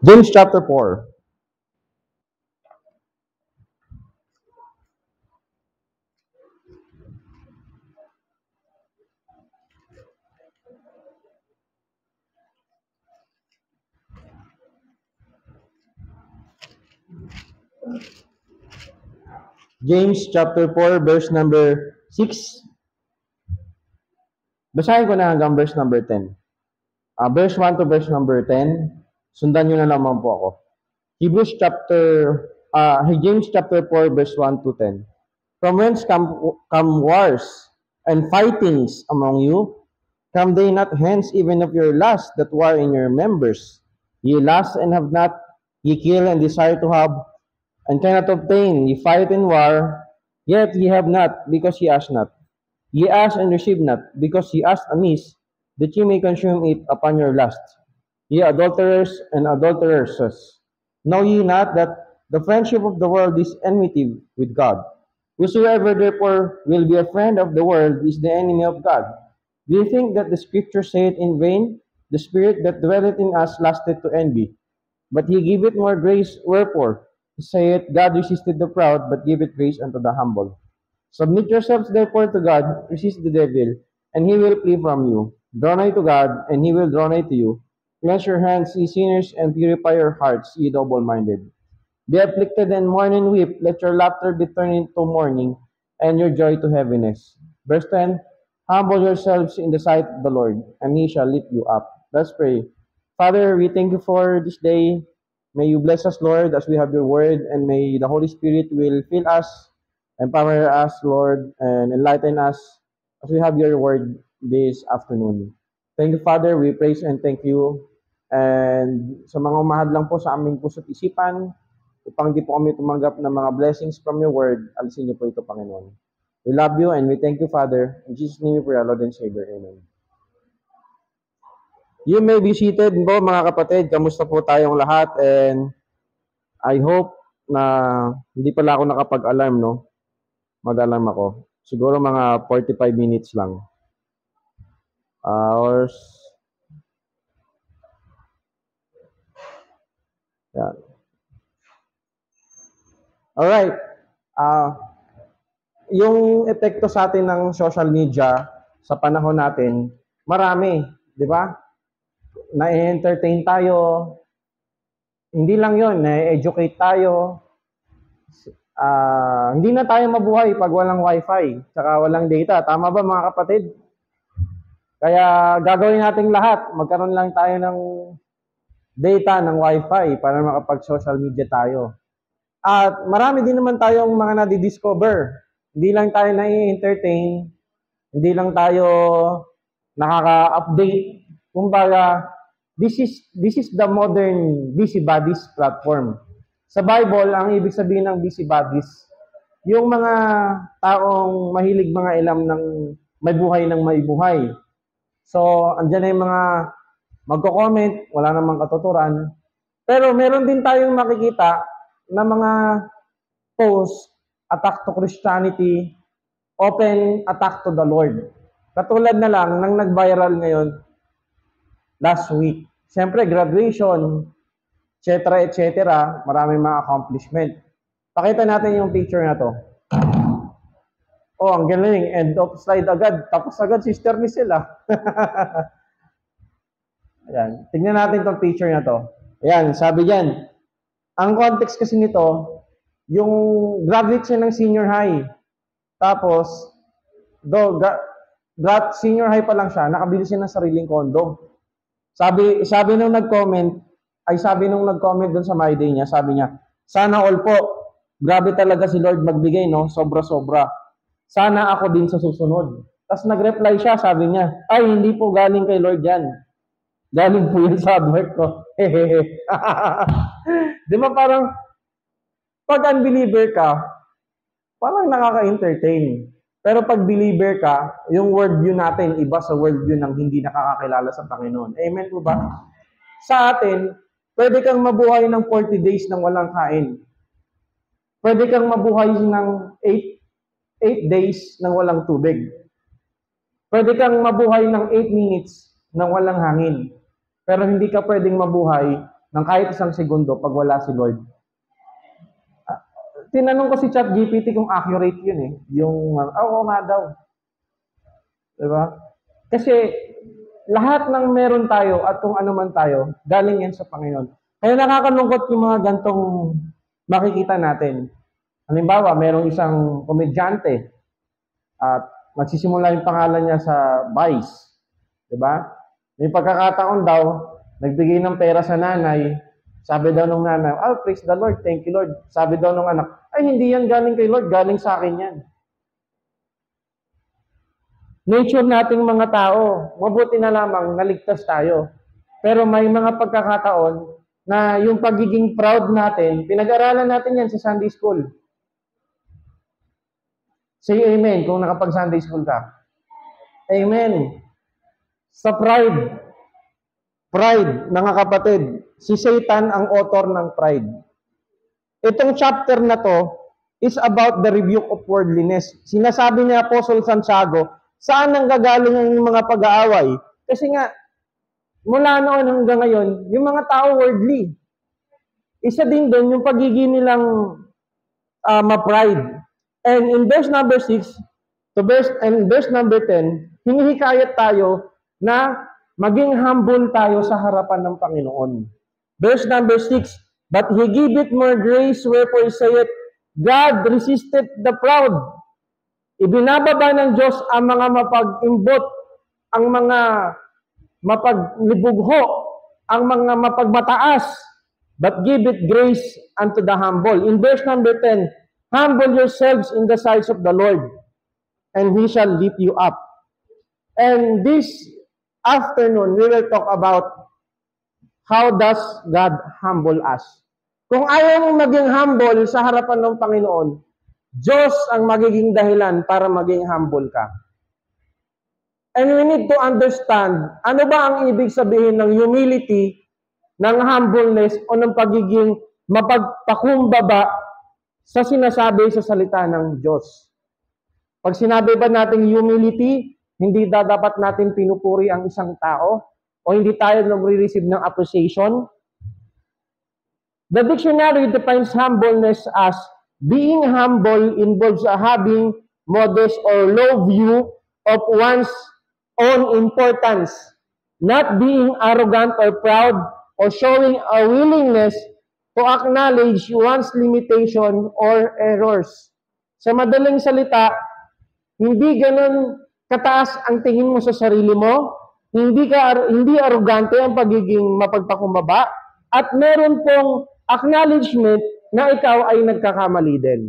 James chapter 4. James chapter 4, verse number 6. Basahin ko na hanggang verse number 10. Verse 1 to verse number 10. Sundan nyo na naman po ako. James chapter 4, verse 1 to 10. From whence come wars and fightings among you? Come they not hence even of your lust that war in your members? Ye lust and have not, ye kill and desire to have, and cannot obtain. Ye fight in war, yet ye have not, because ye ask not. Ye ask and receive not, because ye ask amiss, that ye may consume it upon your lust. Ye adulterers and adulteresses, know ye not that the friendship of the world is enmity with God? Whosoever therefore will be a friend of the world is the enemy of God. Do you think that the scripture saith in vain, the spirit that dwelleth in us lusteth to envy? But he giveth more grace, wherefore he saith, God resisted the proud, but giveth grace unto the humble. Submit yourselves therefore to God, resist the devil, and he will flee from you. Draw nigh to God, and he will draw nigh to you. Cleanse your hands, ye sinners, and purify your hearts, ye double-minded. Be afflicted and mourn and weep. Let your laughter be turned into mourning, and your joy to heaviness. Verse 10, humble yourselves in the sight of the Lord, and he shall lift you up. Let's pray. Father, we thank you for this day. May you bless us, Lord, as we have your word, and may the Holy Spirit will fill us, empower us, Lord, and enlighten us as we have your word this afternoon. Thank you, Father. We praise and thank you. And sa mga umahad lang po sa aming puso't isipan, upang di po kami tumanggap ng mga blessings from your word, alisin niyo po ito, Panginoon. We love you and we thank you, Father. In Jesus' name we pray, our Lord and Savior. Amen. You may be seated po, mga kapatid. Kamusta po tayong lahat? And I hope na hindi pala ako nakapag-alarm, no? Mag-alarm ako. Siguro mga 45 minutes lang. Or yeah. Alright. Yung epekto sa atin ng social media sa panahon natin, marami, di ba? Na-entertain tayo, hindi lang yon, na-educate tayo, hindi na tayo mabuhay pag walang wifi, tsaka walang data. Tama ba, mga kapatid? Kaya gagawin natin lahat, magkaroon lang tayo ng data, ng wifi para makapag-social media tayo. At marami din naman tayong mga nadi-discover. Hindi lang tayo na-entertain, hindi lang tayo nakaka-update. Kumbaga, this is the modern busybodies platform. Sa Bible, ang ibig sabihin ng busybodies, yung mga taong mahilig mga ilam ng may buhay ng may buhay. So, andyan na yung mga magko-comment, wala namang katuturan. Pero meron din tayong makikita na mga post, attack to Christianity, open attack to the Lord. Katulad na lang nang nag-viral ngayon last week. Siyempre, graduation, etc., etc., maraming mga accomplishment. Pakita natin yung picture na to. Oh, ang galing. End of slide agad. Tapos agad, sister ni sila. Ayan. Tingnan natin tong picture na to. Ayan, sabi diyan. Ang context kasi nito, yung graduate siya ng senior high. Tapos, senior high pa lang siya, nakabili siya ng sariling condo. Sabi nung nag-comment doon sa My Day niya, sabi niya, sana all po, grabe talaga si Lord magbigay, no? Sobra-sobra. Sana ako din sa susunod. Tapos nag-reply siya, sabi niya, ay, hindi po galing kay Lord yan. Galing po yun sa work ko. Hehehe. Di ba parang, pag unbeliever ka, parang nakaka-entertain. Pero pag believer ka, yung worldview natin, iba sa worldview ng hindi nakakakilala sa Panginoon. Amen po ba? Sa atin, pwede kang mabuhay ng 40 days nang walang kain. Pwede kang mabuhay ng 8 days nang walang tubig. Pwede kang mabuhay ng 8 minutes nang walang hangin. Pero hindi ka pwedeng mabuhay ng kahit isang segundo pag wala si Lord. Tinanong ko si ChatGPT kung accurate yun eh. Yung, oo nga daw. Diba? Kasi lahat ng meron tayo at kung ano man tayo, galing yan sa Panginoon. Kaya nakakalungkot yung mga gantong makikita natin. Halimbawa, merong isang komedyante at magsisimula yung pangalan niya sa Vice. Diba? May pagkakataon daw, nagbigay ng pera sa nanay, sabi daw nung nanay, oh, praise the Lord, thank you Lord. Sabi daw nung anak, ay hindi yan galing kay Lord, galing sa akin yan. Nature nating mga tao, mabuti na lamang naligtas tayo. Pero may mga pagkakataon na yung pagiging proud natin, pinag-aralan natin yan sa Sunday School. Say amen kung nakapag-Sunday School ka. Amen. Sa pride, mga kapatid, si Satan ang author ng pride. Itong chapter na to is about the rebuke of worldliness. Sinasabi ni Apostle Santiago, saan ang gagaling ang mga pag-aaway? Kasi nga, mula noon hanggang ngayon, yung mga tao worldly. Isa din doon yung pagiging nilang ma-pride. And in verse number 6 and verse number 10, hinihikayat tayo na maging humble tayo sa harapan ng Panginoon. Verse number 6, but He giveth more grace, wherefore saith, God resisted the proud. Ibinababa ng Diyos ang mga mapag-imbot, ang mga mapaglibugho, ang mga mapagmataas, but giveth grace unto the humble. In verse number 10, humble yourselves in the sight of the Lord, and He shall lift you up. And this afternoon, we will talk about how does God humble us. Kung ayaw mong maging humble sa harapan ng Panginoon, Diyos ang magiging dahilan para maging humble ka. And we need to understand, ano ba ang ibig sabihin ng humility, ng humbleness, o ng pagiging mapagpakumbaba sa sinasabi sa salita ng Diyos. Pag sinabi ba natin humility, hindi dapat natin pinupuri ang isang tao o hindi tayo nagre-receive ng appreciation. The dictionary defines humbleness as being humble involves having modest or low view of one's own importance, not being arrogant or proud or showing a willingness to acknowledge one's limitation or errors. Sa madaling salita, hindi ganun kataas ang tingin mo sa sarili mo, hindi arrogante ang pagiging mapagpakumbaba, at meron pong acknowledgement na ikaw ay nagkakamali din.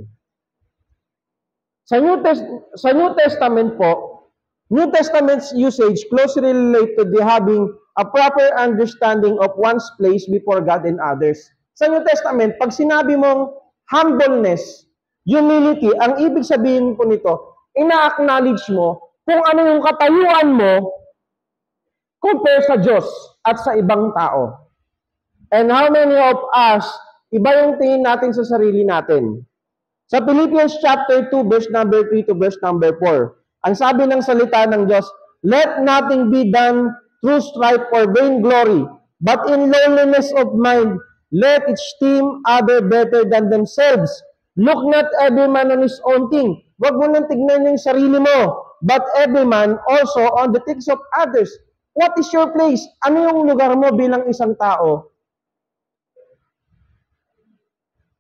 Sa New Testament po, New Testament's usage closely related to the having a proper understanding of one's place before God and others. Sa New Testament, pag sinabi mong humbleness, humility, ang ibig sabihin po nito, ina-acknowledge mo kung ano yung katayuan mo compare sa Diyos at sa ibang tao. And how many of us, iba yung tingin natin sa sarili natin. Sa Philippians chapter 2, verse number 3 to verse number 4, ang sabi ng salita ng Diyos, let nothing be done through strife or vainglory, but in lowliness of mind, let each esteem other better than themselves. Look not every man on his own thing. Huwag mo nang tignan yung sarili mo, but every man also on the things of others. What is your place? Ano yung lugar mo bilang isang tao?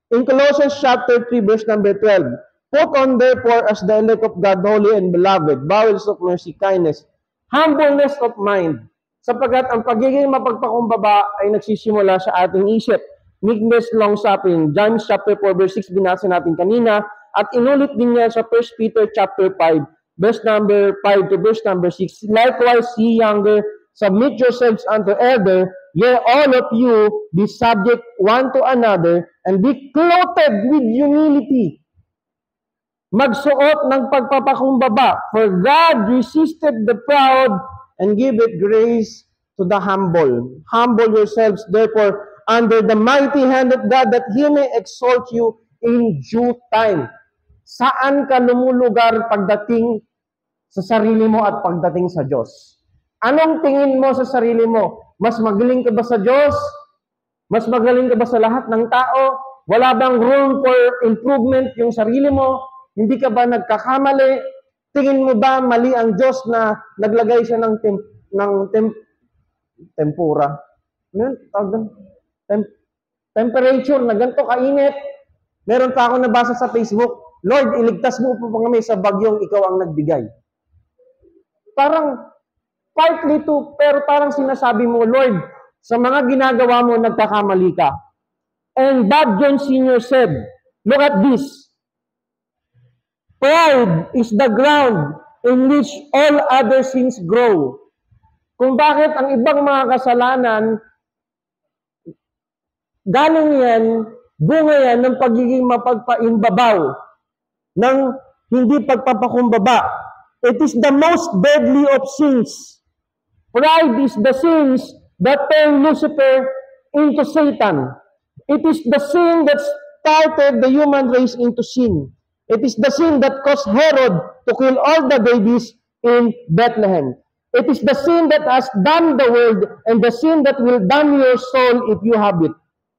In Colossians chapter 3, verse number 12, put on therefore as the elect of God, holy and beloved, bowels of mercy, kindness, humbleness of mind, sapagkat ang pagiging mapagpakumbaba ay nagsisimula sa ating isip. Meekness, long-suffering. James chapter 4, verse 6, binasa natin kanina, at inulit din niya sa 1 Peter chapter 5, verse number 5 to verse number 6. Likewise, ye younger, submit yourselves unto elder, yea, all of you be subject one to another, and be clothed with humility. Magsuot ng pagpapakumbaba, for God resisted the proud and giveth grace to the humble. Humble yourselves, therefore, under the mighty hand of God, that He may exalt you in due time. Saan ka lumulugar pagdating sa sarili mo at pagdating sa Diyos? Anong tingin mo sa sarili mo? Mas magaling ka ba sa Diyos? Mas magaling ka ba sa lahat ng tao? Wala bang room for improvement yung sarili mo? Hindi ka ba nagkakamali? Tingin mo ba mali ang Diyos na naglagay siya ng tempura? Temperature na ganito kainit. Meron pa ako nabasa sa Facebook, Lord, iligtas mo po kami sa bagyong ikaw ang nagbigay. Parang partly to, pero parang sinasabi mo, Lord, sa mga ginagawa mo, nagkakamali ka. And Bob Jones Sr. said, look at this. Pride is the ground in which all other sins grow. Kung bakit ang ibang mga kasalanan, galing yan, bunga yan ng pagiging mapagpaimbabaw, ng hindi pagpapakumbaba. It is the most deadly of sins. Pride is the sins that turned Lucifer into Satan. It is the sin that started the human race into sin. It is the sin that caused Herod to kill all the babies in Bethlehem. It is the sin that has damned the world and the sin that will damn your soul if you have it.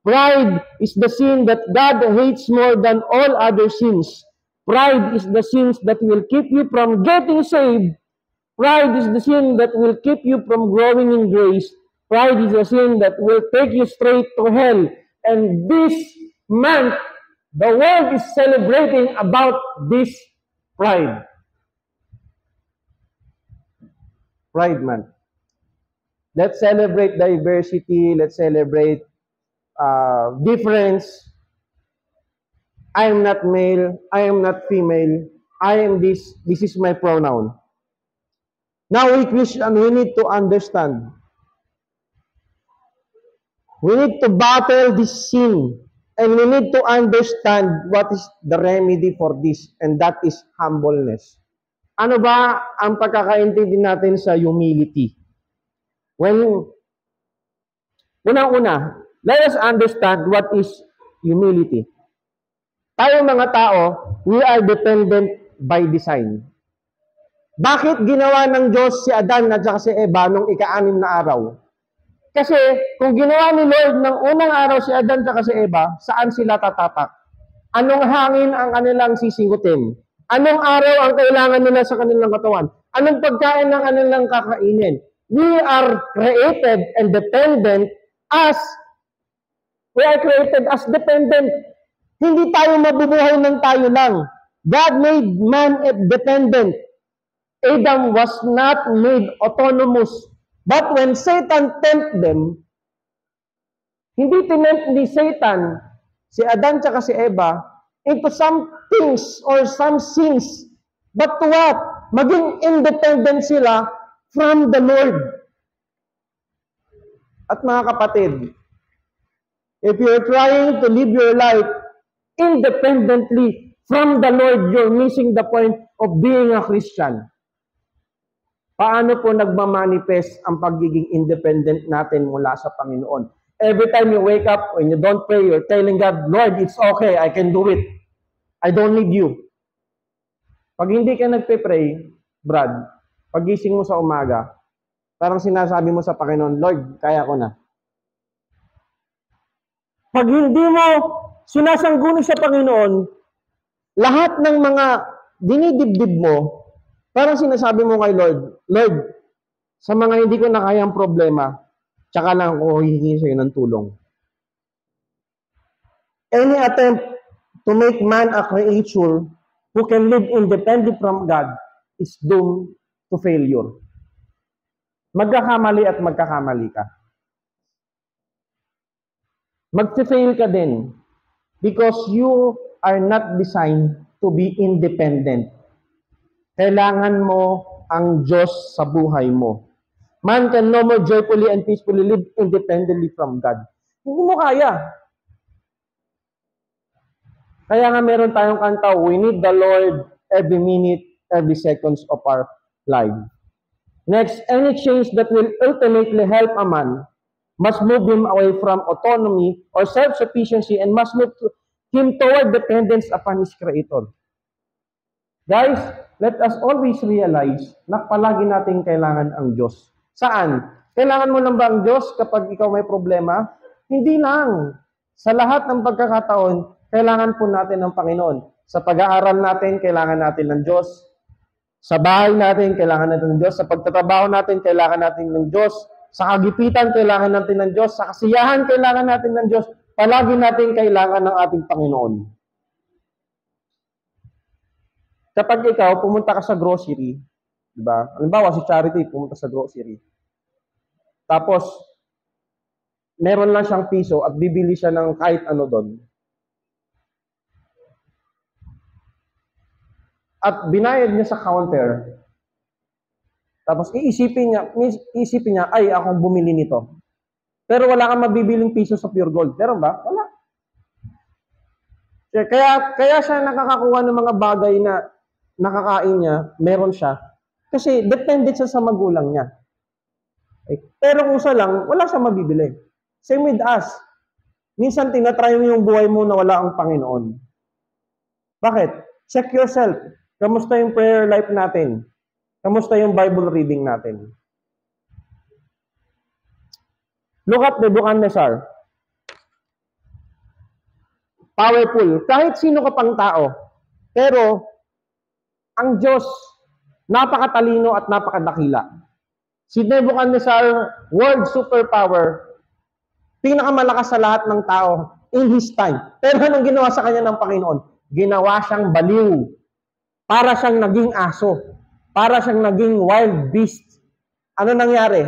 Pride is the sin that God hates more than all other sins. Pride is the sins that will keep you from getting saved. Pride is the sin that will keep you from growing in grace. Pride is the sin that will take you straight to hell. And this month, the world is celebrating about this pride. Pride month. Let's celebrate diversity. Let's celebrate difference. I am not male. I am not female. I am this. This is my pronoun. Now, we Christian, we need to understand. We need to battle this sin. And we need to understand what is the remedy for this. And that is humbleness. Ano ba ang pagkakaintindi natin sa humility? Unang-una, let us understand what is humility. Tayo mga tao, we are dependent by design. Bakit ginawa ng Diyos si Adan at saka si Eva nung ika-6 na araw? Kasi kung ginawa ni Lord ng unang araw si Adan at saka si Eva, saan sila tatatak? Anong hangin ang kanilang sisingutin? Anong araw ang kailangan nila sa kanilang katawan? Anong pagkain ang kanilang kakainin? We are created and dependent as dependent. Hindi tayo mabubuhay ng tayo lang. God made man dependent. Adam was not made autonomous. But when Satan tempted them, hindi tinempt ni Satan si Adan tsaka si Eva into some things or some sins. But to what? Maging independent sila from the Lord. At mga kapatid, if you're trying to live your life independently from the Lord, you're missing the point of being a Christian. Paano po nagmamanifest ang pagiging independent natin mula sa Panginoon? Every time you wake up, when you don't pray, you're telling God, Lord, it's okay, I can do it. I don't need you. Pag hindi ka nagpe-pray, Brad, pagising mo sa umaga, parang sinasabi mo sa Panginoon, Lord, kaya ko na. Pag hindi mo sinasangguni sa Panginoon, lahat ng mga dinidibdib mo, parang sinasabi mo kay Lord, Lord, sa mga hindi ko na kayang problema, tsaka lang ako hihingi sa'yo ng tulong. Any attempt to make man a creature who can live independent from God is doomed to failure. Magkakamali at magkakamali ka. Mag-fail ka din because you are not designed to be independent. Kailangan mo ang Diyos sa buhay mo. Man can no more joyfully and peacefully live independently from God. Hindi mo kaya. Kaya nga meron tayong kanta, we need the Lord every minute, every seconds of our life. Next, any change that will ultimately help a man must move him away from autonomy or self-sufficiency and must move him toward dependence upon his Creator. Guys, let us always realize na palagi natin kailangan ang Diyos Saan? Kailangan mo lang ba ang Diyos kapag ikaw may problema? Hindi lang. Sa lahat ng pagkakataon, kailangan po natin ng Panginoon. Sa pag-aaral natin, kailangan natin ng Diyos. Sa bahay natin, kailangan natin ng Diyos. Sa pagtatrabaho natin, kailangan natin ng Diyos. Sa kagipitan, kailangan natin ng Diyos. Sa kasiyahan, kailangan natin ng Diyos. Palagi natin kailangan ng ating Panginoon. Kapag ikaw, pumunta ka sa grocery, di ba? Halimbawa, si Charity, pumunta sa grocery. Tapos, meron lang siyang piso at bibili siya ng kahit ano doon. At binayad niya sa counter. Tapos iisipin niya, ay, akong bumili nito. Pero wala kang mabibiling piso sa Pure Gold. Meron ba? Wala. Kaya siya nakakakuha ng mga bagay na nakakain niya, meron siya. Kasi depende siya sa magulang niya. Okay? Pero kung sa lang, wala siya mabibili. Same with us. Minsan tinatry mo yung buhay mo na wala ang Panginoon. Bakit? Check yourself. Kamusta yung prayer life natin? Kamusta yung Bible reading natin? Look at Nebuchadnezzar. Powerful. Kahit sino ka pang tao. Pero, ang Diyos, napakatalino at napakadakila. Si Nebuchadnezzar, world superpower, pinakamalakas sa lahat ng tao in his time. Pero anong ginawa sa kanya ng Panginoon? Ginawa siyang baliw. Para siyang naging aso. Para siyang naging wild beast. Ano nangyari?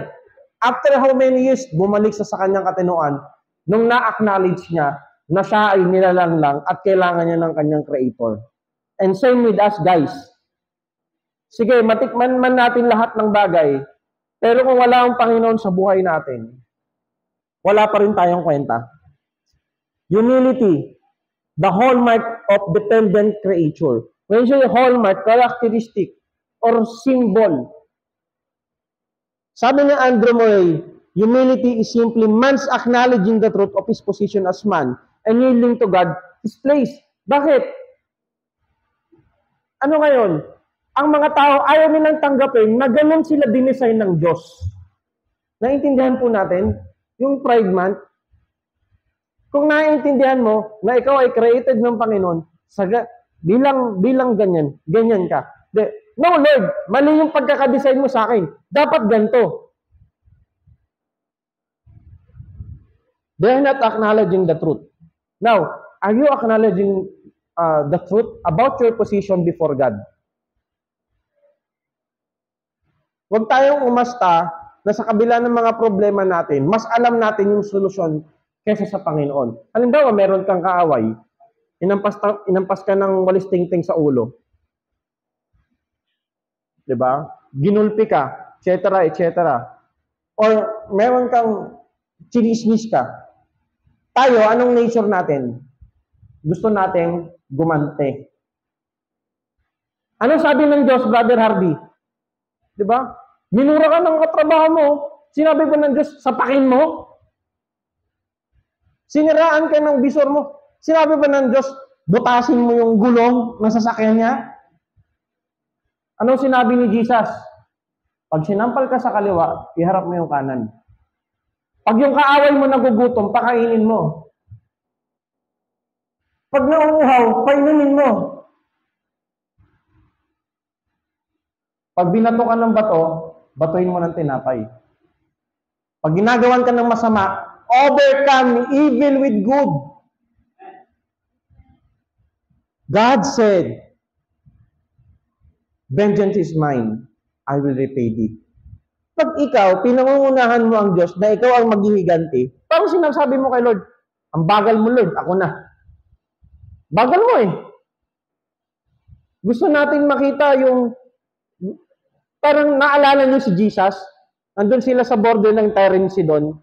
After how many years, bumalik sa kanyang katinoan nung na-acknowledge niya na siya ay nilalang lang at kailangan niya ng kanyang creator. And same with us, guys. Sige, matikman man natin lahat ng bagay, pero kung wala ang Panginoon sa buhay natin, wala pa rin tayong kwenta. Humility, the hallmark of dependent creature. When you say hallmark, characteristic, or symbol. Sabi ni Andrew Murray, humility is simply man's acknowledging the truth of his position as man and yielding to God his place. Bakit? Ano ngayon? Ang mga tao ayaw nilang tanggapin na ganun sila dinesign ng Diyos. Naintindihan po natin yung pride month. Kung naiintindihan mo na ikaw ay created ng Panginoon, bilang ganyan ka. No, Lord, mali yung pagkakadesign mo sa akin. Dapat ganito. They're not acknowledging the truth. Now, are you acknowledging the truth about your position before God? Huwag tayong umasta na sa kabila ng mga problema natin, mas alam natin yung solusyon kaysa sa Panginoon. Halimbawa, meron kang kaaway, inampas ka ng walis tingting sa ulo. Diba? Ginulpi ka, etc., etc. Or meron kang chinismis ka. Tayo, anong nature natin? Gusto nating gumante. Ano sabi ng Diyos, Brother Hardy? Diba? Minura ka ng katrabaho mo. Sinabi ba ng Diyos, sapakin mo? Siniraan ka ng bisor mo. Sinabi ba ng Diyos, butasin mo yung gulong ng sasakyan niya? Anong sinabi ni Jesus? Pag sinampal ka sa kaliwa, iharap mo yung kanan. Pag yung kaaway mo nagugutom, pakainin mo. Pag nauuhaw, painumin mo. Pag binato ka ng bato, batuin mo ng tinapay. Pag ginagawan ka ng masama, overcome evil with good. God said, vengeance is mine, I will repay thee. Pag ikaw, pinangungunahan mo ang Diyos na ikaw ang maghihiganti, parang sinasabi mo kay Lord, ang bagal mo Lord, ako na. Bagal mo eh. Gusto natin makita yung, parang naalala niyo si Jesus, andun sila sa border ng Tyre and Sidon.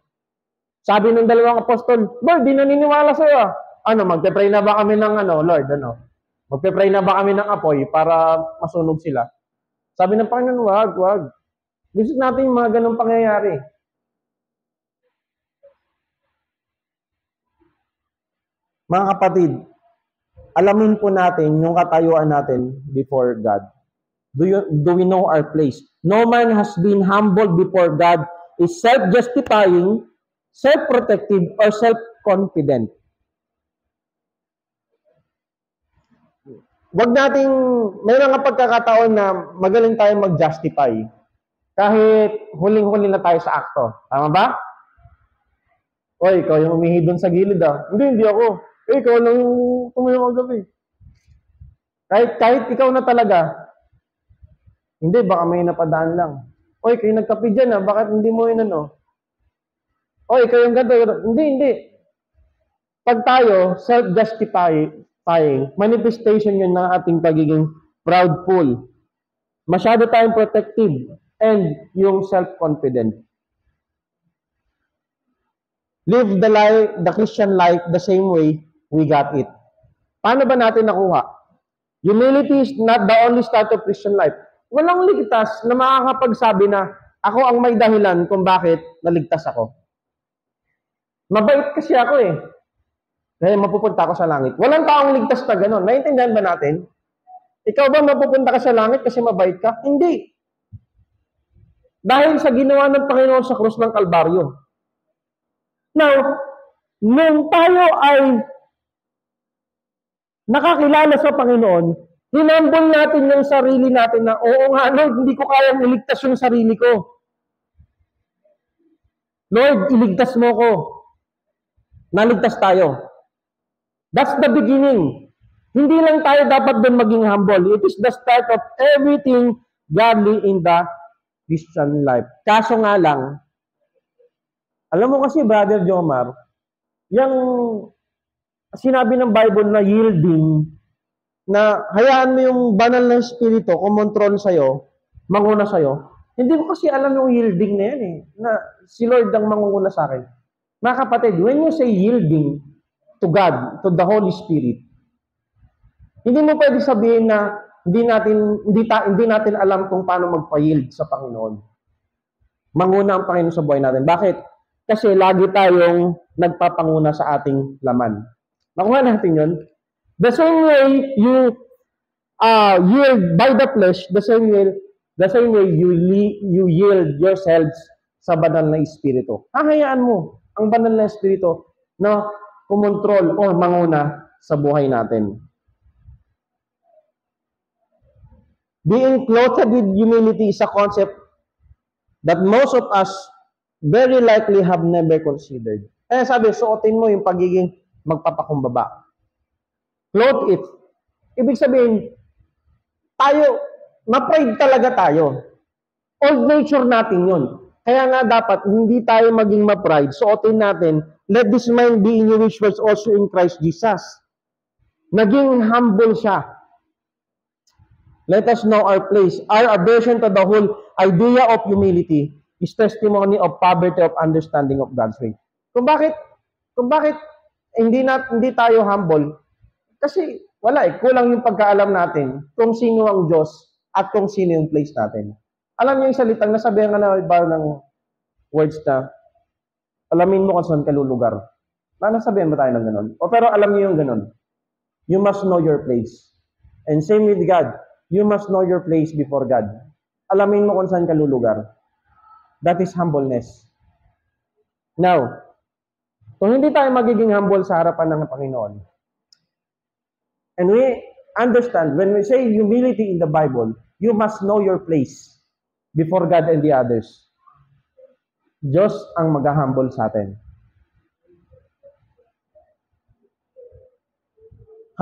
Sabi ng dalawang apostol, Lord, di naniniwala sa'yo. Magpe-pray na ba kami ng Lord, Magpe-pray na ba kami ng apoy para masunog sila? Sabi ng Panginoon, wag. Gusto natin yung mga ganong pangyayari. Mga kapatid, alamin po natin yung katayuan natin before God. Do we know our place? No man has been humbled before God, is self-justifying, self-protective, or self-confident. Wag nating, may mga pagkakataon na magaling tayong mag-justify. Kahit huling-huli na tayo sa akto. Tama ba? Oy, ikaw yung umihi doon sa gilid ah. Hindi ako. Ikaw lang yung tumayo kagabi. Kahit ikaw na talaga. Hindi, baka may napadaan lang. Oy, kayo nagkape dyan ah. Bakit hindi mo yun ano? Oy, ikaw yung ganito. Hindi. Pag tayo, self-justifying, manifestation yun ng ating pagiging proudful. Masyado tayong protective and yung self-confident. Live the Christian life the same way we got it. Paano ba natin nakuha? Humility is not the only start of Christian life. Walang ligtas na makakapagsabi na ako ang may dahilan kung bakit naligtas ako. Mabait kasi ako eh. Kaya mapupunta ako sa langit. Walang taong ligtas na gano'n. Naintindihan ba natin? Ikaw ba mapupunta ka sa langit kasi mabait ka? Hindi. Dahil sa ginawa ng Panginoon sa krus ng Kalbaryo. Now, nung tayo ay nakakilala sa Panginoon, hinambol natin yung sarili natin na, oo nga, Lord, hindi ko kayang iligtas yung sarili ko. Lord, iligtas mo ko. Naligtas tayo. That's the beginning. Hindi lang tayo dapat doon maging humble. It is the start of everything godly in the Christian life. Kaso nga lang, alam mo kasi, Brother Jomar, yung sinabi ng Bible na yielding, na hayaan mo yung banal na espiritu kumontrol sa'yo, manguna sa'yo, hindi mo kasi alam yung yielding na yan eh, na si Lord ang mangunguna sa akin. Mga kapatid, when you say yielding to God, to the Holy Spirit, hindi mo pwede sabihin na hindi natin alam kung paano magpa-yield sa Panginoon. Manguna ang Panginoon sa buhay natin. Bakit? Kasi lagi tayong nagpapanguna sa ating laman. Nakuha natin yun. The same way you yield by the flesh, the same way you yield yourselves sa banal na espiritu. Hahayaan mo ang banal na espiritu na kumontrol o manguna sa buhay natin. Being clothed with humility is a concept that most of us very likely have never considered. Kaya sabi, suotin mo yung pagiging magpapakumbaba. Clothe it. Ibig sabihin, tayo, ma-pride talaga tayo. Old nature natin yun. Kaya nga dapat, hindi tayo maging ma-pride. Suotin natin, let this mind be in you which was also in Christ Jesus. Naging humble siya. Let us know our place. Our aversion to the whole idea of humility is testimony of poverty of understanding of God's way. Kung bakit hindi tayo humble? Kasi wala eh, kulang yung pagkaalam natin kung sino ang Diyos at kung sino yung place natin. Alam niyo yung salitang nasabihan ka na ba ng words na alamin mo kung saan ka lulugar. Nasabihan ba tayo ng ganun? O pero alam niyo yung ganun. You must know your place. And same with God. You must know your place before God. Alamin mo kung saan ka lulugar. That is humbleness. Now, kung hindi tayo magiging humble sa harapan ng Panginoon, and we understand, when we say humility in the Bible, you must know your place before God and the others. Diyos ang mag-humble sa atin.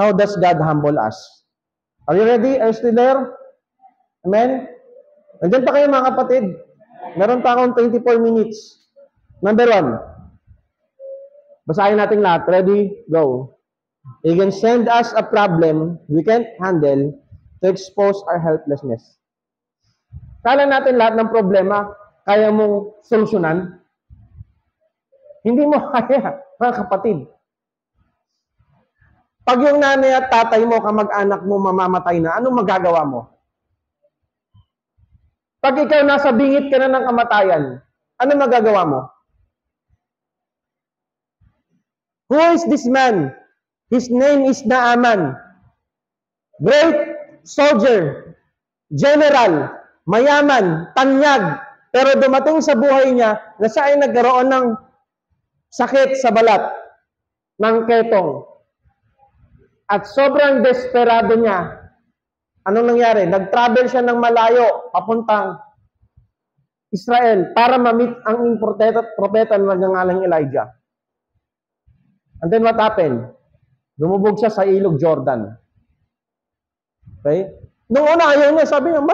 How does God humble us? Are you ready? Are you still there? Amen? Nandiyan pa kayo mga kapatid. Meron pa akong 24 minutes. Number 1. Basahin natin lahat. Ready? Go. He can send us a problem we can't handle to expose our helplessness. Kala natin lahat ng problema kaya mong solusyonan. Hindi mo kaya, mga kapatid. Pag yung nanay at tatay mo, kamag-anak mo, mamamatay na, anong magagawa mo? Pag ikaw nasa bingit ka na ng kamatayan, ano magagawa mo? Who is this man? His name is Naaman. Great soldier. general, mayaman, tanyag, pero dumating sa buhay niya na siya ay nagkaroon ng sakit sa balat, ng ketong. At sobrang desperado niya. Anong nangyari? Nag-travel siya ng malayo, papuntang Israel, para ma-meet ang propeta na nagngangalang Elijah. And then what happened? Lumubog siya sa ilog Jordan. Okay? Nung una, ayaw niya, sabi niya,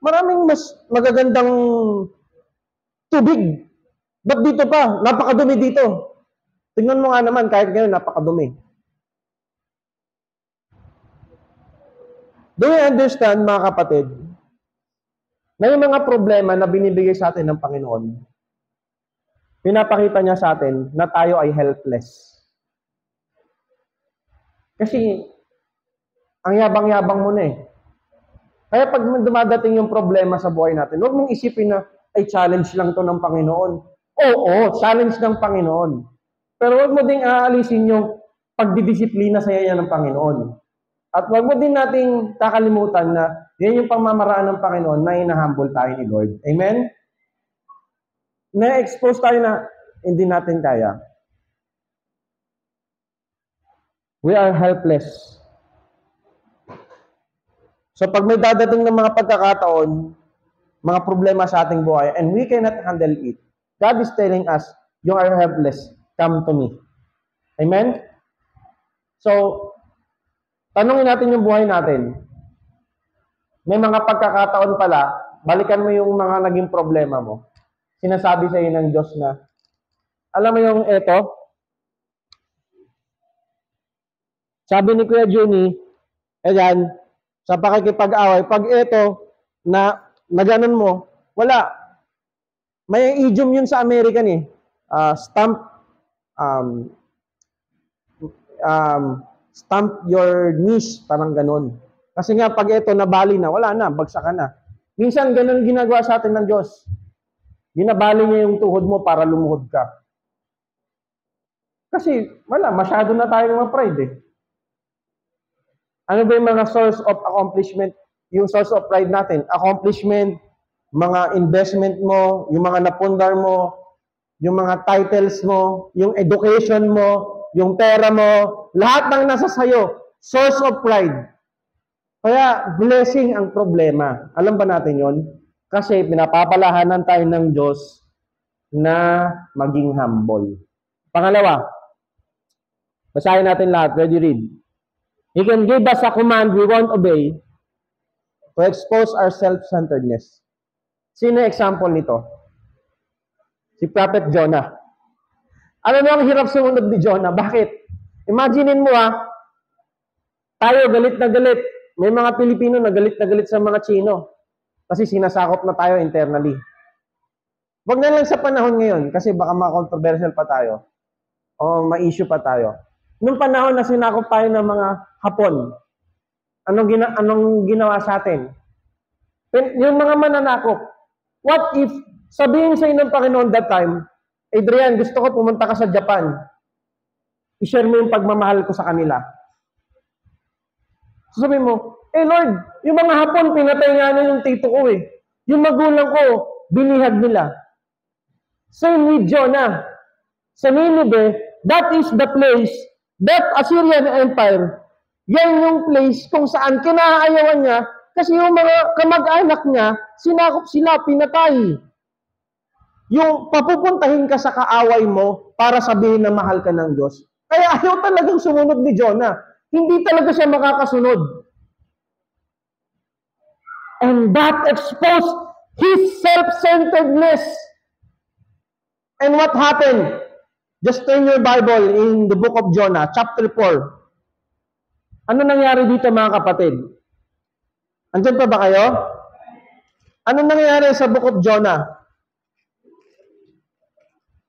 maraming mas magagandang tubig. Ba't dito pa? Napakadumi dito. Tingnan mo nga naman, kahit ngayon, napakadumi. Do you understand, mga kapatid, na yung mga problema na binibigay sa atin ng Panginoon, pinapakita niya sa atin na tayo ay helpless. Kasi, ang yabang-yabang mo na eh. Kaya pag dumadating yung problema sa buhay natin, huwag mong isipin na, ay challenge lang to ng Panginoon. Oo, challenge ng Panginoon. Pero huwag mo ding aalisin yung pagdidisiplina sa iya ng Panginoon. At huwag mo din nating kakalimutan na yan yung pamamaraan ng Panginoon na hinahumble tayo ni Lord. Amen? Na-expose tayo na hindi natin kaya. We are helpless. So pag may dadating ng mga pagkakataon, mga problema sa ating buhay, and we cannot handle it, God is telling us, you are helpless, come to me. Amen? So, tanungin natin yung buhay natin. May mga pagkakataon pala, balikan mo yung mga naging problema mo. Sinasabi sa iyo ng Diyos na, alam mo yung eto, sabi ni Kuya Juni, ayan, sa pakikipag-away, pag eto, na ganon mo, wala. May idiom yun sa American eh. Stamp your knees, parang ganon. Kasi nga, pag ito nabali na, wala na, bagsak ka na. Minsan, ganon ginagawa sa atin ng Diyos. Binabali niya yung tuhod mo para lumuhod ka. Kasi, wala, masyado na tayong ma-pride eh. Ano ba yung mga source of accomplishment? Yung source of pride natin, accomplishment, mga investment mo, yung mga napundar mo, yung mga titles mo, yung education mo, yung pera mo, lahat ng nasa sayo, source of pride. Kaya blessing ang problema. Alam ba natin yon? Kasi pinapapalahanan tayo ng Diyos na maging humble. Pangalawa, basahin natin lahat. Ready, read. He can give us a command we won't obey to expose our self-centeredness. Sino example nito? Si Prophet Jonah. Ano ang hirap sumunod ni Jonah? Bakit? Imaginein mo tayo galit na galit. May mga Pilipino na galit sa mga Chino. Kasi sinasakop na tayo internally. Wag na lang sa panahon ngayon kasi baka ma-controversial pa tayo. O ma-issue pa tayo. Nung panahon na sinakop tayo ng mga Hapon, anong ginawa sa atin? Yung mga mananakop. What if, sabihin sa ng Panginoon that time, Adrian, gusto ko pumunta ka sa Japan. I-share mo yung pagmamahal ko sa kanila. So sabihin mo, Lord, yung mga Hapon, pinatay nga na yung tito ko eh. Yung magulang ko, binihag nila. Same with Jonah. Sa Nineveh, that is the place, that Assyrian Empire, yan yung place kung saan kinaayawan niya kasi yung mga kamag-anak niya, sinakop sila, pinatay. Yung papupuntahin ka sa kaaway mo para sabihin na mahal ka ng Diyos. Kaya ayaw talagang sumunod ni Jonah. Hindi talaga siya makakasunod. And that exposed his self-centeredness. And what happened? Just turn your Bible in the book of Jonah, chapter 4. Ano nangyari dito mga kapatid? Andiyan pa ba kayo? Ano nangyari sa book of Jonah?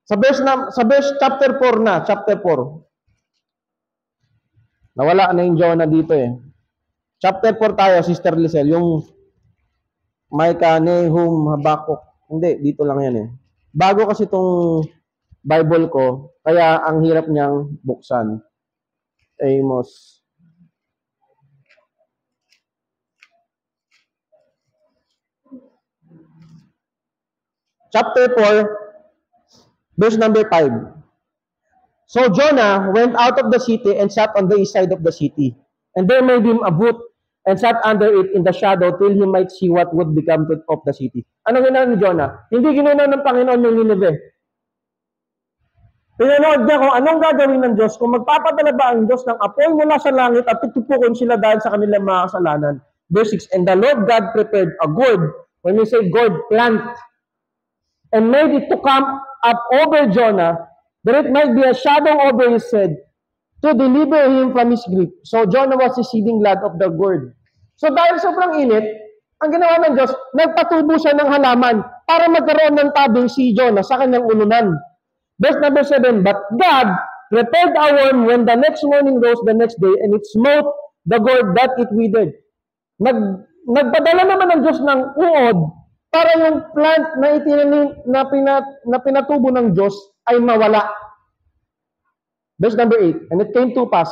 Sa verse chapter 4 na, chapter 4. Nawala na yung Jonah dito eh. Chapter 4 tayo, Sister Lisel, yung Micah, Nahum, Habakuk. Hindi, dito lang yan eh. Bago kasi itong Bible ko, kaya ang hirap niyang buksan. Amos. chapter 4, verse number 5. So Jonah went out of the city and sat on the east side of the city. And there made him a booth and sat under it in the shadow till he might see what would become of the city. Ano ginawa ni Jonah? Hindi ginawa ng Panginoon yung Nineveh. Pinanood niya kung anong gagawin ng Diyos, kung magpapadala ba ang Diyos ng apoy mula sa langit at tutupukin sila dahil sa kanilang mga kasalanan. Verse 6, and the Lord God prepared a gourd, when we say gourd, plant, and made it to come up over Jonah, that it might be a shadow over his head, to deliver him from his grief. So Jonah was receiving blood of the gourd. So dahil sobrang init, ang ginawa ng Diyos, nagpatubo siya ng halaman para magkaroon ng tabing si Jonah sa kanyang ulunan. Verse number 7, but God prepared a worm when the next morning rose the next day, and it smote the gourd that it withered. Nagpadala naman ng Diyos ng uod para yung plant na itinanim na pinatubo ng Diyos ay mawala. Verse number 8, and it came to pass,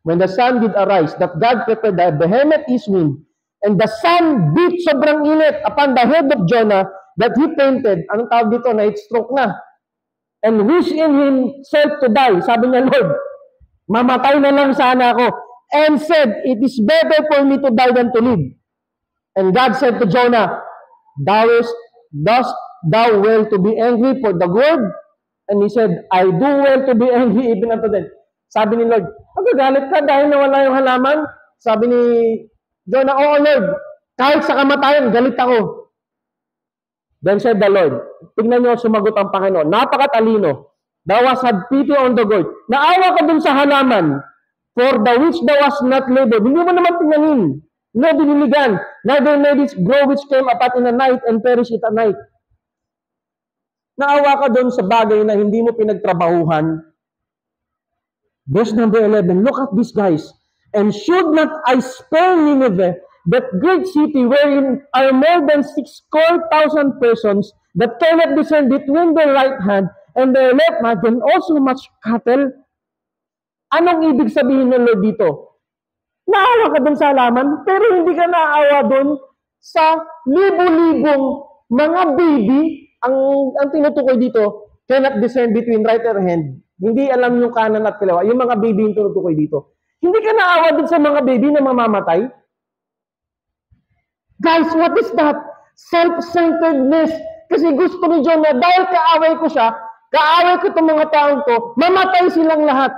when the sun did arise, that God prepared the vehement east wind, and the sun beat sobrang init upon the head of Jonah, that he fainted. Anong tawag dito? Na stroke na. And wished in himself to die. Sabi niya, Lord, mamatay na lang sana ako. And said, it is better for me to die than to live. And God said to Jonah, dost thou well to be angry for the gourd? And he said, I do well to be angry even unto death. Sabi ni Lord, magagalit ka dahil nawala yung halaman? Sabi ni Jonah, oo Lord, kahit sa kamatayan, galit ako. Then said the Lord, tignan niyo, sumagot ang Panginoon, napakatalino, thou hast had pity on the gourd. Naawa ka dun sa halaman, for the which thou hast not labored. Hindi mo naman tingnanin, no diniligan, neither made it grow which came upon in the night and perish it at night. Naawa ka dun sa bagay na hindi mo pinagtrabahuhan. Verse number 11, look at this guys. And should not I spare Nineveh, that great city wherein are more than 6,000 persons that cannot discern between their right hand and their left hand, and also much cattle? Anong ibig sabihin ng Lord dito? Naawa ka dun sa halaman, pero hindi ka naawa dun sa libo-libong mga baby. Ang tinutukoy dito, cannot discern between right hand. Hindi alam yung kanan at kaliwa. Yung mga baby yung tinutukoy dito. Hindi ka naawa dun sa mga baby na mamamatay? Guys, what is that? Self-centeredness. Kasi gusto ni John na dahil kaaway ko siya, kaaway ko itong mga taong to, mamatay silang lahat.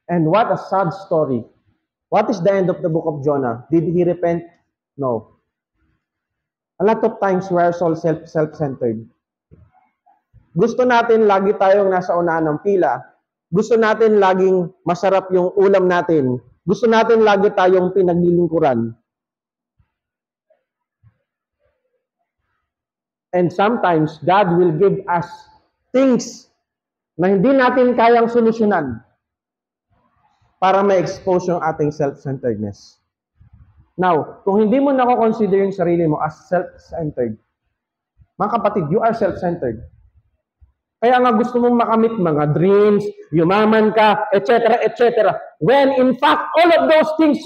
And what a sad story. What is the end of the book of Jonah? Did he repent? No. A lot of times we are so self-centered. Gusto natin lagi tayong nasa unahan ng pila. Gusto natin laging masarap yung ulam natin. Gusto natin lagi tayong pinaglilingkuran. And sometimes, God will give us things na hindi natin kayang solusyonan para ma-expose yung ating self-centeredness. Now, kung hindi mo nako-consider yung sarili mo as self-centered, mga kapatid, you are self-centered. Kaya nga gusto mong makamit mga dreams, yumaman ka, etc., etc. When in fact, all of those things,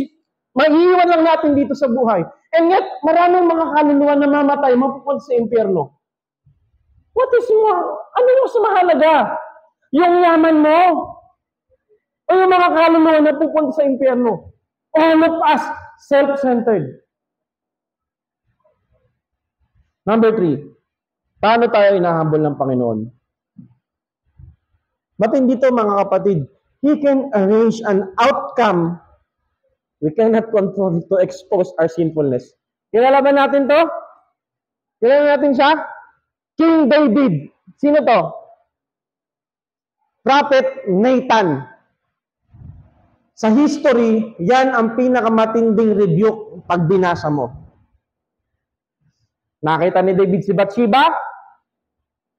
maiiwan lang natin dito sa buhay. And yet, maraming mga kaluluwa na mamatay, mapupunta sa impyerno. What is more? Ano yung mas mahalaga? Yung yaman mo? O yung mga kaluluwa na pupunta sa impyerno? All of us, self-centered. Number 3, paano tayo inahabol ng Panginoon? Matindi to mga kapatid. He can arrange an outcome we cannot control to expose our sinfulness. Kilala ba natin to? Kilala natin siya? King David. Sino to? Prophet Nathan. Sa history, yan ang pinakamatinding rebuke pag binasa mo. Nakita ni David si Bathsheba?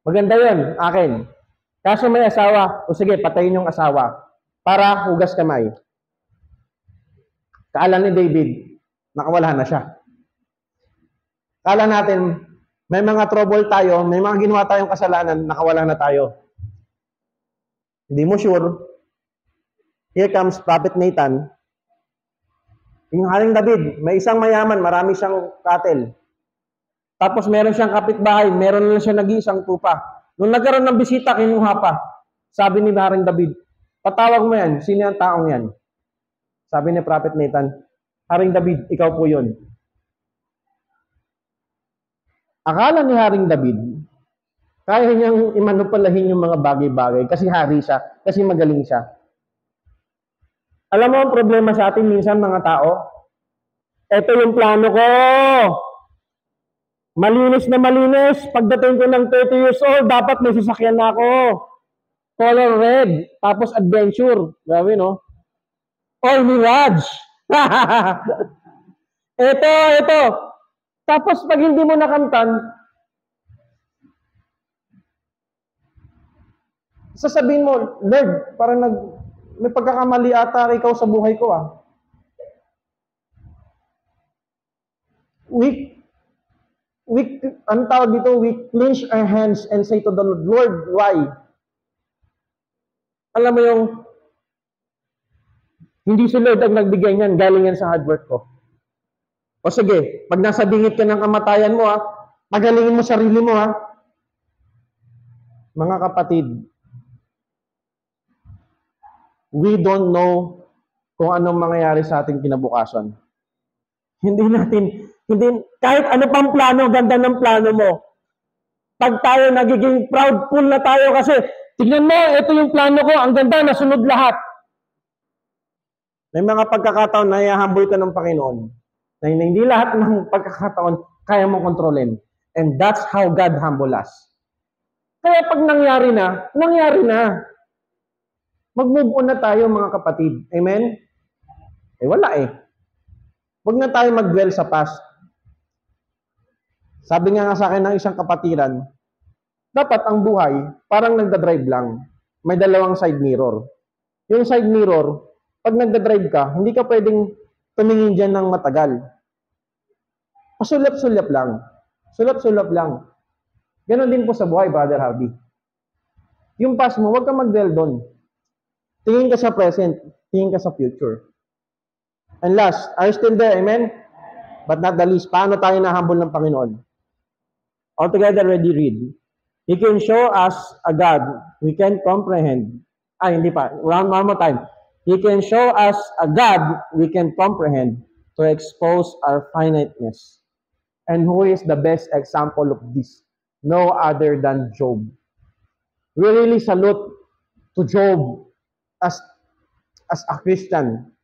Maganda yun, akin. Kaso may asawa, o sige, patayin yung asawa para hugas kamay. Kaala ni David, nakawala na siya. Kala natin, may mga trouble tayo, may mga ginawa tayong kasalanan, nakawala na tayo. Hindi mo sure. Here comes Prophet Nathan. Yung Haring David, may isang mayaman, marami siyang cattle. Tapos meron siyang kapitbahay, meron na siya nag-iisang tupa. Nung nagkaroon ng bisita, kinuha pa. Sabi ni Haring David, patawag mo yan, sino ang taong yan? Sabi ni Prophet Nathan, Haring David, ikaw po yun. Akala ni Haring David, kaya niyang imanupalahin yung mga bagay-bagay kasi hari siya, kasi magaling siya. Alam mo ang problema sa atin minsan mga tao? Ito yung plano ko. Malinis na malinis. Pagdating ko ng 30 years old, dapat may sasakyan na ako. Color red. Tapos adventure. Grabe, no? Oy, Mirage. Ito. Tapos pag hindi mo nakamtan, sasabihin mo, Lord, parang may pagkakamali ata ikaw sa buhay ko, ah. Ang tawag dito, we clench our hands and say to the Lord, Lord, why? Alam mo yung, hindi si Lord ang nagbigay niyan, galing yan sa hard work ko. O sige, pag nasa bingit ka ng kamatayan mo, ha, pagalingin mo sarili mo, ha. Mga kapatid, we don't know kung anong mangyayari sa ating kinabukasan. Kahit ano pang plano, ganda ng plano mo. Pag tayo nagiging proudful na tayo kasi, tignan mo, ito yung plano ko, ang ganda, nasunod lahat. May mga pagkakataon na i-humble ka ng Panginoon. Na hindi lahat ng pagkakataon kaya mong kontrolin. And that's how God humble us. Kaya pag nangyari na, nangyari na. Mag-move on na tayo mga kapatid. Amen? Wala eh. Huwag na tayo mag-dwell sa past. Sabi nga sa akin ng isang kapatiran, dapat ang buhay, parang nagdadrive lang. May dalawang side mirror. Yung side mirror, pag nagdadrive ka, hindi ka pwedeng tumingin dyan ng matagal. Pasulap-sulap lang. Sulap-sulap lang. Ganon din po sa buhay, Brother Harvey. Yung past mo, huwag ka mag-dwell doon. Tingin ka sa present, tingin ka sa future. And last, are you still there? Amen? But not the least, paano tayo na-humble ng Panginoon? Altogether, ready read. He can show us a God we can comprehend. Hindi pa. One more time. He can show us a God we can comprehend to expose our finiteness. And who is the best example of this? No other than Job. We really salute to Job as a Christian.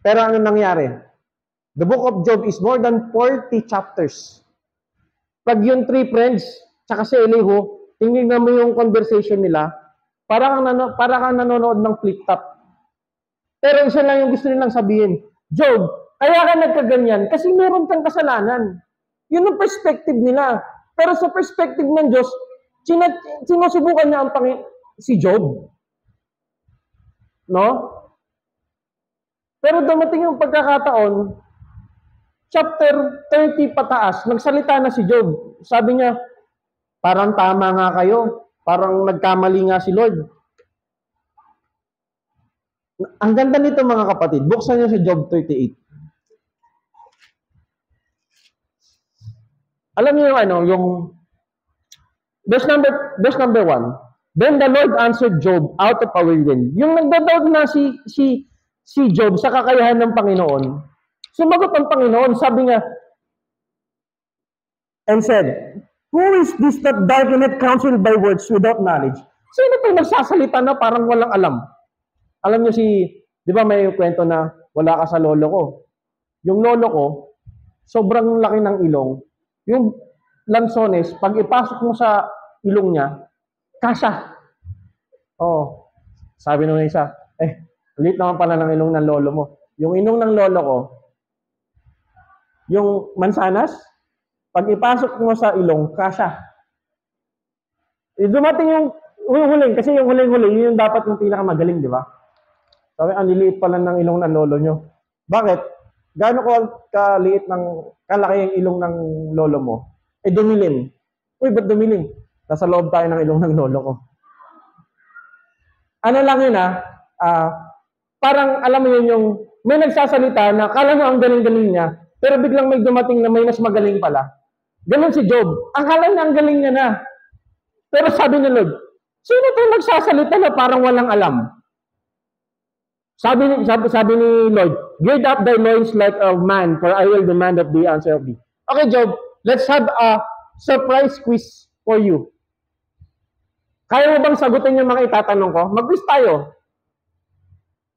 Pero ano nangyari? The book of Job is more than 40 chapters. Pag yung three friends, tsaka si Elihu, tingnan mo yung conversation nila, para kang nanonood ng flip-top. Pero isa lang yung gusto nilang sabihin, Job, kaya ka nagkaganyan kasi meron kang kasalanan. Yun ang perspective nila. Pero sa perspective ng Diyos, sinusubukan niya si Job. No? Pero dumating yung pagkakataon, chapter 30 pataas, nagsalita na si Job. Sabi niya, parang tama nga kayo. Parang nagkamali nga si Lord. Ang ganda nito mga kapatid. Buksan niyo si Job 38. Alam niyo yung verse number 1. Then the Lord answered Job out of a whirlwind. Yung nagdadoubt na si Job sa kakayahan ng Panginoon, sumagot ang Panginoon, sabi niya, and said, who is this that darkeneth counsel by words without knowledge? Sino ito nagsasalita na parang walang alam? Alam niyo di ba may kwento na wala ka sa lolo ko? Yung lolo ko, sobrang laki ng ilong. Yung lansones, pag ipasok mo sa ilong niya, kasha. Oh, sabi nung isa, ulit naman pala ng ilong ng lolo mo. Yung ilong ng lolo ko, yung mansanas, pag ipasok mo sa ilong, kasha. Dumating yung huling, kasi yung huling-huling, yun yung dapat yung pinakamagaling, di ba? Sabi, ang liliit pala ng ilong ng lolo nyo. Bakit? Gaano ko kalaki yung ilong ng lolo mo? Dumilim. Uy, ba't dumilim? Nasa loob tayo ng ilong ng lolo ko. Ano lang yun parang alam mo yun yung may nagsasalita na kala mo ang galing-galing niya, pero biglang may dumating na may mas magaling pala. Ganon si Job. Akala niya ang galing niya na. Pero sabi ni Lord, sino itong nagsasalita na parang walang alam? Sabi ni Lord, gird up thy loins like a man, for I will demand of thee answer of thee. Okay, Job, let's have a surprise quiz for you. Kaya mo bang sagutin yung mga itatanong ko? Mag-quiz tayo.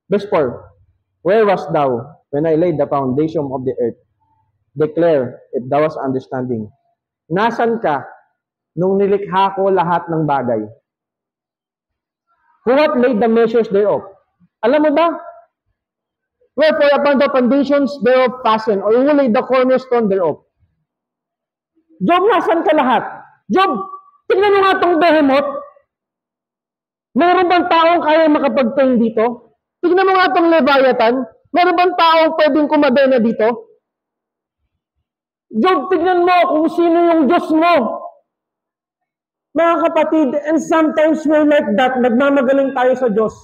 Verse 4. Where wast thou when I laid the foundation of the earth? Declare if thou hast understanding. Nasan ka nung nilikha ko lahat ng bagay? Who hath laid the measures thereof? Alam mo ba? Wherefore upon the foundations thereof fasten, or who laid the cornerstone thereof? Job, nasan ka lahat? Job, tignan mo nga itong behemoth. Meron bang taong kaya makapagtayin dito? Tignan mo nga itong Leviathan. Meron bang taong pwedeng kumadena dito? Job, tignan mo kung sino yung Diyos mo. Mga kapatid, and sometimes we're like that, nagmamagaling tayo sa Diyos.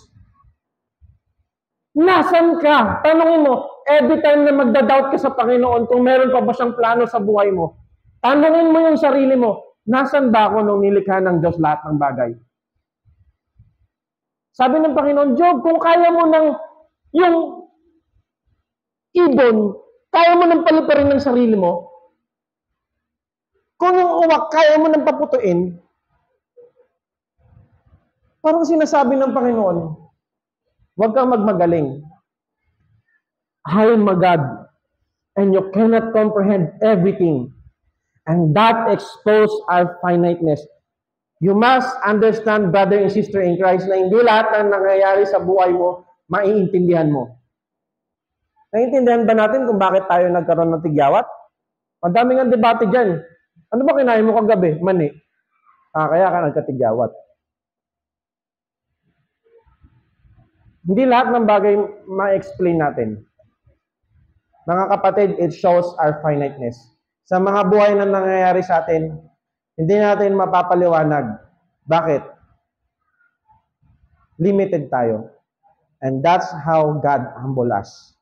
Nasaan ka? Tanungin mo, every time na magda-doubt ka sa Panginoon, kung meron pa ba siyang plano sa buhay mo, tanungin mo yung sarili mo, nasaan ba ako nung nilikha ng Diyos lahat ng bagay? Sabi ng Panginoon, Job, kung kaya mo ng yung ibon, kaya mo ng paliparin ng sarili mo, kung yung uwak, kaya mo ng paputuin, parang sinasabi ng Panginoon, huwag kang magmagaling. I am a God, and you cannot comprehend everything. And that exposes our finiteness. You must understand, brother and sister in Christ, na hindi lahat ng nangyayari sa buhay mo, maiintindihan mo. Naiintindihan ba natin kung bakit tayo nagkaroon ng tigyawat? Madami ng debate dyan. Ano ba kinain mo kagabi? Mani. Kaya ka nagkatigyawat. Hindi lahat ng bagay ma-explain natin. Mga kapatid, it shows our finiteness. Sa mga buhay na nangyayari sa atin, hindi natin mapapaliwanag. Bakit? Limited tayo. And that's how God humble us.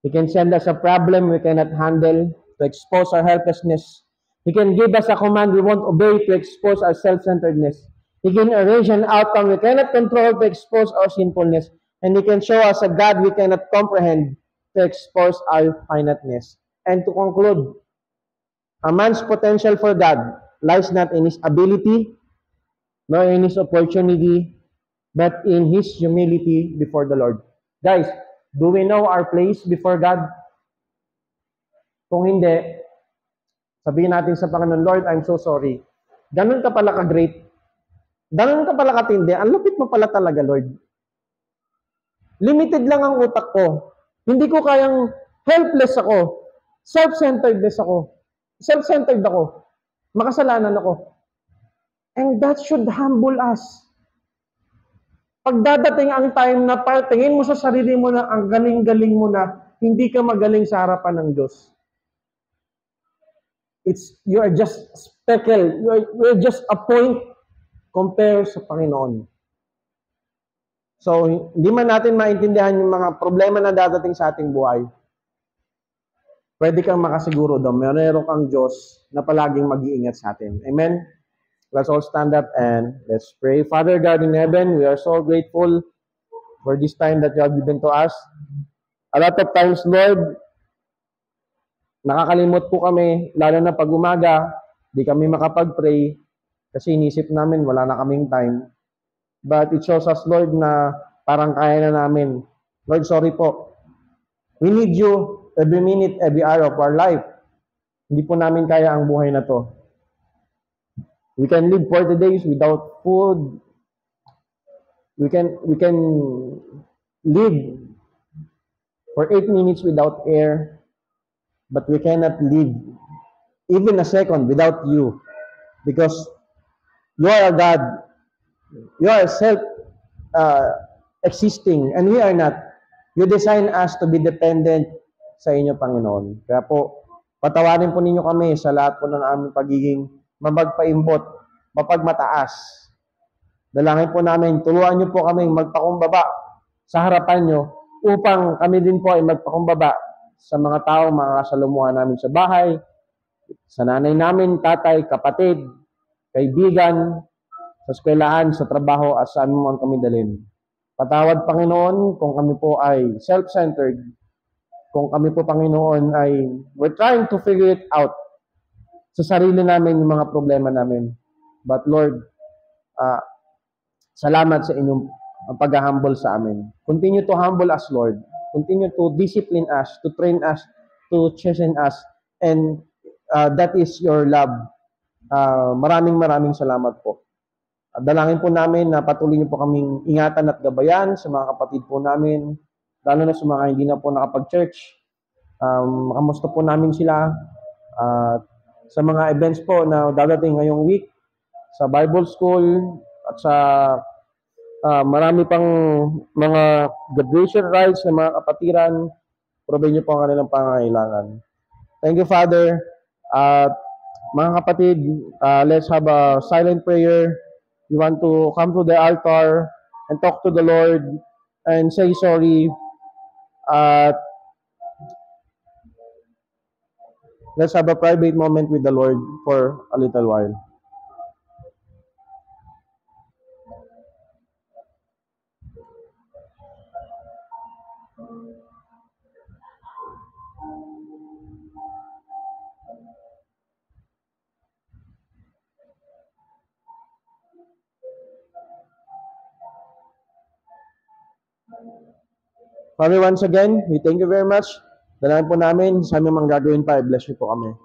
He can send us a problem we cannot handle to expose our helplessness. He can give us a command we won't obey to expose our self-centeredness. He can arrange an outcome we cannot control to expose our sinfulness. And He can show us a God we cannot comprehend to expose our finiteness. And to conclude, a man's potential for God lies not in his ability, nor in his opportunity, but in his humility before the Lord. Guys, do we know our place before God? Kung hindi, sabihin natin sa Panginoon, Lord, I'm so sorry. Ganun ka pala ka-great. Ganun ka pala katindi. Ang lupit mo pala talaga, Lord. Limited lang ang utak ko. Hindi ko kayang helpless ako. Self-centered ako. Makasalanan ako. And that should humble us. Pag dadating ang time na tingin mo sa sarili mo na ang galing-galing mo na, hindi ka magaling sa harapan ng Diyos. You are just speckle. You are just a point compared sa Panginoon. So, hindi man natin maintindihan yung mga problema na dadating sa ating buhay. Pwede kang makasiguro daw, meron kang Diyos na palaging mag-iingat sa atin. Amen? Let's all stand up and let's pray. Father God in heaven, we are so grateful for this time that you have given to us. A lot of times, Lord, nakakalimot po kami, lalo na pag umaga, di kami makapag-pray kasi inisip namin wala na kaming time. But it shows us, Lord, na parang kaya na namin. Lord, sorry po. We need you every minute, every hour of our life. Hindi po namin kaya ang buhay na to. We can live 40 days without food. We can live for 8 minutes without air. But we cannot live even a second without you. Because you are a God. You are self-existing and we are not. You design us to be dependent sa inyo, Panginoon. Kaya po, patawarin po ninyo kami sa lahat po ng aming pagiging mapagpaimbot, mapagmataas. Dalangin po namin, tulungan niyo po kaming magpakumbaba sa harapan niyo upang kami din po ay magpakumbaba sa mga tao, mga kasalumuhan namin sa bahay, sa nanay namin, tatay, kapatid, kaibigan, sa eskwelahan, sa trabaho, at saan mo man kami dalhin. Patawad, Panginoon, kung kami po ay self-centered, kung kami po, Panginoon, ay we're trying to figure it out sa sarili namin yung mga problema namin. But Lord, salamat sa inyong pag-humble sa amin. Continue to humble us, Lord. Continue to discipline us, to train us, to chasten us, and that is your love. Maraming salamat po. Dalangin po namin na patuloy niyo po kaming ingatan at gabayan sa mga kapatid po namin, lalo na sa mga hindi na po nakapag-church. Makamusta po namin sila. Sa mga events po na dadating ngayong week, sa Bible School, at sa marami pang mga graduation rites ng mga kapatiran, provide niyo po ang kanilang pangangailangan. Thank you, Father. Mga kapatid, let's have a silent prayer. You want to come to the altar and talk to the Lord and say sorry. Let's have a private moment with the Lord for a little while. Father, once again, we thank you very much. Dalangin po namin sa aming mga gagawin pa. I-bless niyo po kami.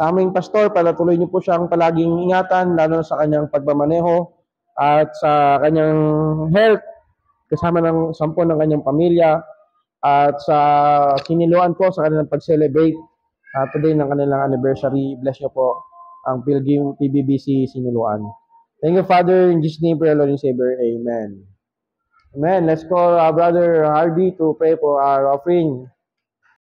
Sa aming pastor, palatuloy niyo po siyang palaging ingatan, lalo na sa kanyang pagmamaneho at sa kanyang health, kasama ng 10 ng kanyang pamilya, at sa siniluan po sa kanilang pag-celebrate today ng kanilang anniversary. Bless niyo po ang Pilgrim PBBC Siniluan. Thank you, Father. In Jesus' name, pray, Lord and Savior. Amen. Amen. Let's call our brother Hardy to pray for our offering.